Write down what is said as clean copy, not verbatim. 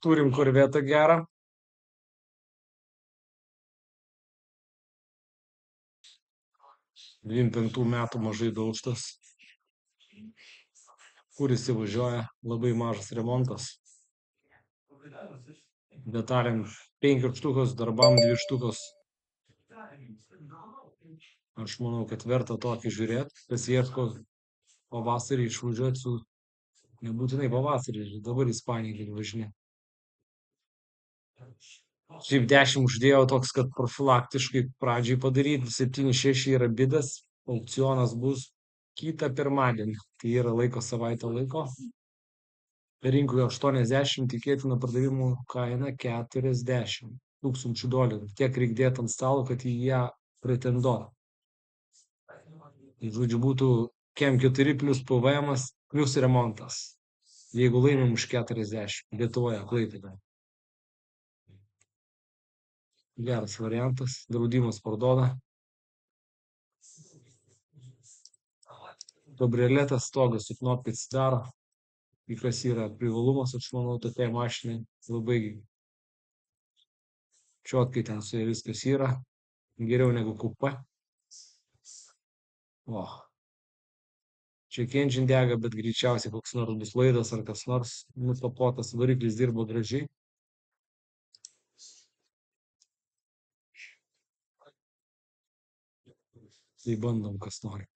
Turim korvetą gerą. 25 metų mažai daužtas. Kur įsivažiuoja, labai mažas remontas. Detalėm 5 štukos, darbam 2 štukos. Aš manau, kad verta tokį žiūrėti, kas ieško pavasarį išvažiuoti su, nebūtinai pavasarį, dabar Ispanijai gali važinėti. Šiaip 10 uždėjau toks, kad profilaktiškai pradžiai padaryti, 7,6 yra bidas, aukcionas bus kitą pirmadienį, tai yra laiko savaitę laiko. Rinkoje 80, tikėtina pardavimų kaina 40 tūkstančių dolerių. Tiek reik dėti ant stalo, kad į ją pretenduotų. Tai žodžiu būtų KEM 4 plus PVM plus remontas. Jeigu laimim už 40, Lietuvoje, Klaipėdoje. Geras variantas, draudimas parduoda. Kabrioletas, stogas su knopkais daro. Kas yra privalumas, aš manau, tokiai mašinai labai čiotkai ten su jie viskas yra. Geriau negu kupė. O. Check engine dega, bet greičiausiai koks nors bus laidas ar kas nors. Nukapotas variklis dirbo gražiai. Tai bandom, kas nori.